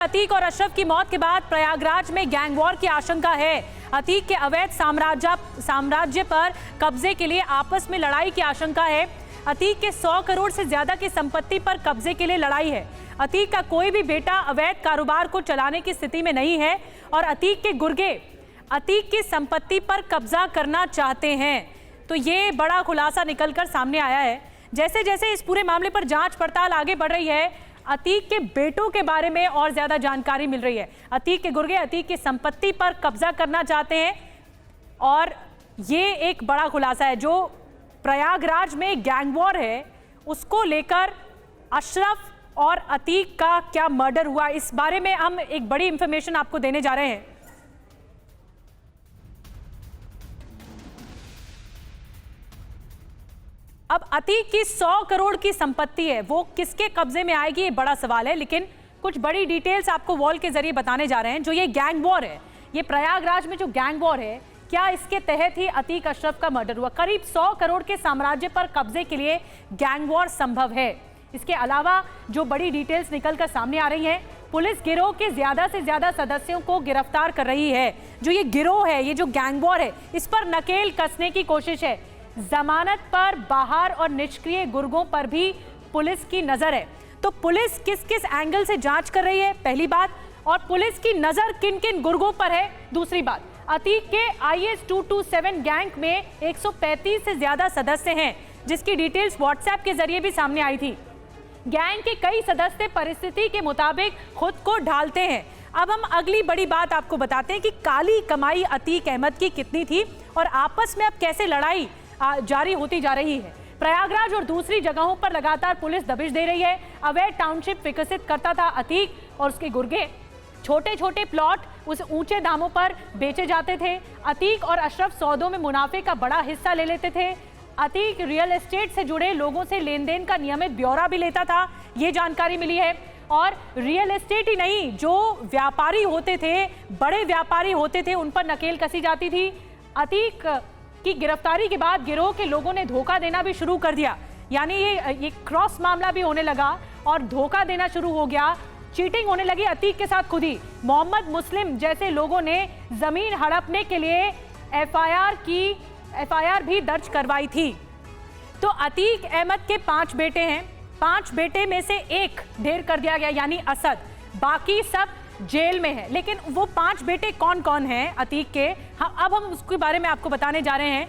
अतीक और अशरफ की मौत के बाद प्रयागराज में गैंग वॉर की आशंका है। अतीक के अवैध साम्राज्य पर कब्जे के लिए आपस में लड़ाई की आशंका है। अतीक के 100 करोड़ से ज्यादा की संपत्ति पर कब्जे के लिए लड़ाई है। अतीक का कोई भी बेटा अवैध कारोबार को चलाने की स्थिति में नहीं है और अतीक के गुर्गे अतीक की संपत्ति पर कब्जा करना चाहते हैं। तो ये बड़ा खुलासा निकलकर सामने आया है। जैसे जैसे इस पूरे मामले पर जांच पड़ताल आगे बढ़ रही है, अतीक के बेटों के बारे में और ज्यादा जानकारी मिल रही है। अतीक के गुर्गे अतीक की संपत्ति पर कब्जा करना चाहते हैं और ये एक बड़ा खुलासा है। जो प्रयागराज में गैंग वॉर है उसको लेकर अशरफ और अतीक का क्या मर्डर हुआ, इस बारे में हम एक बड़ी इंफॉर्मेशन आपको देने जा रहे हैं। अब अतीक की 100 करोड़ की संपत्ति है, वो किसके कब्जे में आएगी, ये बड़ा सवाल है। लेकिन कुछ बड़ी डिटेल्स आपको वॉल के जरिए बताने जा रहे हैं। जो ये गैंग वॉर है, ये प्रयागराज में जो गैंग वॉर है, क्या इसके तहत ही अतीक अशरफ का मर्डर हुआ? करीब 100 करोड़ के साम्राज्य पर कब्जे के लिए गैंग वॉर संभव है। इसके अलावा जो बड़ी डिटेल्स निकलकर सामने आ रही हैं, पुलिस गिरोह के ज्यादा से ज्यादा सदस्यों को गिरफ्तार कर रही है। जो ये गिरोह है, ये जो गैंग वॉर है, इस पर नकेल कसने की कोशिश है। जमानत पर बाहर और निष्क्रिय गुर्गों पर भी पुलिस की नजर है। तो पुलिस किस किस एंगल से जांच कर रही है, पहली बात, और पुलिस की नजर किन किन गुर्गों पर है, दूसरी बात। अतीक के IS 227 गैंग में 135 से ज्यादा सदस्य हैं, जिसकी डिटेल्स व्हाट्सएप के जरिए भी सामने आई थी। गैंग के कई सदस्य परिस्थिति के मुताबिक खुद को ढालते हैं। अब हम अगली बड़ी बात आपको बताते हैं कि काली कमाई अतीक अहमद की कितनी थी और आपस में अब कैसे लड़ाई जारी होती जा रही है। प्रयागराज और दूसरी जगहों पर लगातार पुलिस दबिश दे रही है। अवैध टाउनशिप विकसित करता था अतीक और उसके गुर्गे। छोटे छोटे प्लॉट उस ऊंचे दामों पर बेचे जाते थे। अतीक और अशरफ सौदों में मुनाफे का बड़ा हिस्सा ले लेते थे। अतीक रियल एस्टेट से जुड़े लोगों से लेन देन का नियमित ब्यौरा भी लेता था, ये जानकारी मिली है। और रियल एस्टेट ही नहीं, जो व्यापारी होते थे, बड़े व्यापारी होते थे, उन पर नकेल कसी जाती थी। अतीक की गिरफ्तारी के बाद गिरोह के लोगों ने धोखा देना भी शुरू कर दिया। यानी ये क्रॉस मामला भी होने लगा और धोखा देना शुरू हो गया। चीटिंग होने लगी अतीक के साथ खुद ही। मोहम्मद मुस्लिम जैसे लोगों ने जमीन हड़पने के लिए एफआईआर भी दर्ज करवाई थी। तो अतीक अहमद के 5 बेटे हैं। 5 बेटे में से एक ढेर कर दिया गया, यानी असद। बाकी सब जेल में है। लेकिन वो 5 बेटे कौन कौन हैं अतीक के, अब हम उसके बारे में आपको बताने जा रहे हैं।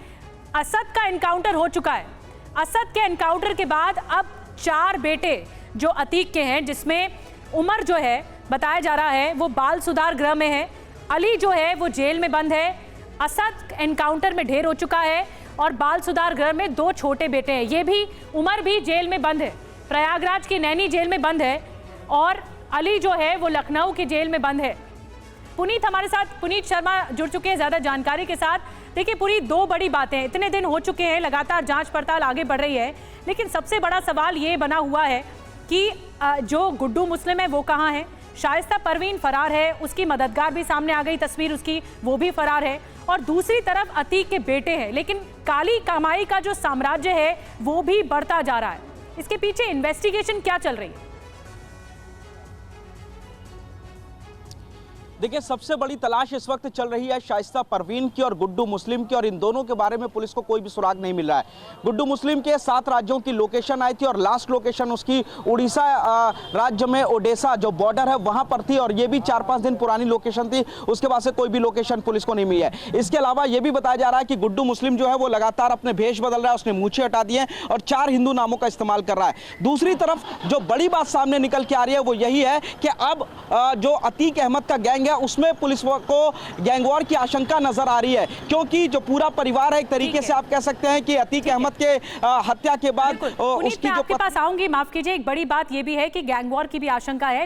असद का एनकाउंटर हो चुका है। असद के एनकाउंटर के बाद अब 4 बेटे जो अतीक के हैं, जिसमें उमर जो है बताया जा रहा है वो बाल सुधार गृह में है। अली जो है वो जेल में बंद है। असद एनकाउंटर में ढेर हो चुका है और बाल सुधार गृह में 2 छोटे बेटे हैं। ये भी, उमर भी जेल में बंद है, प्रयागराज की नैनी जेल में बंद है और अली जो है वो लखनऊ की जेल में बंद है। पुनीत हमारे साथ, पुनीत शर्मा जुड़ चुके हैं ज्यादा जानकारी के साथ। देखिए, पूरी 2 बड़ी बातें, इतने दिन हो चुके हैं, लगातार जांच पड़ताल आगे बढ़ रही है, लेकिन सबसे बड़ा सवाल ये बना हुआ है कि जो गुड्डू मुस्लिम है वो कहाँ है। शाइस्ता परवीन फरार है, उसकी मददगार भी सामने आ गई तस्वीर उसकी, वो भी फरार है। और दूसरी तरफ अतीक के बेटे हैं। लेकिन काली कमाई का जो साम्राज्य है वो भी बढ़ता जा रहा है। इसके पीछे इन्वेस्टिगेशन क्या चल रही है? देखिए, सबसे बड़ी तलाश इस वक्त चल रही है शाइस्ता परवीन की और गुड्डू मुस्लिम की, और इन दोनों के बारे में पुलिस को कोई भी सुराग नहीं मिल रहा है। गुड्डू मुस्लिम के 7 राज्यों की लोकेशन आई थी और लास्ट लोकेशन उसकी उड़ीसा राज्य में ओडेसा जो बॉर्डर है वहां पर थी, और ये भी 4-5 दिन पुरानी लोकेशन थी। उसके बाद से कोई भी लोकेशन पुलिस को नहीं मिली है। इसके अलावा ये भी बताया जा रहा है कि गुड्डू मुस्लिम जो है वो लगातार अपने भेष बदल रहा है, उसने मूछें हटा दी हैं और 4 हिंदू नामों का इस्तेमाल कर रहा है। दूसरी तरफ जो बड़ी बात सामने निकल के आ रही है वो यही है कि अब जो अतीक अहमद का गैंग उसमें पुलिस को गैंग वॉर की आशंका नजर आ रही है, क्योंकि जो पूरा परिवार है, एक तरीके से आप कह सकते हैं कि अतीक अहमद के हत्या के बाद उसकी जो आपके पास आऊंगी, माफ कीजिए, एक बड़ी बात यह भी है कि गैंग वॉर की भी आशंका है।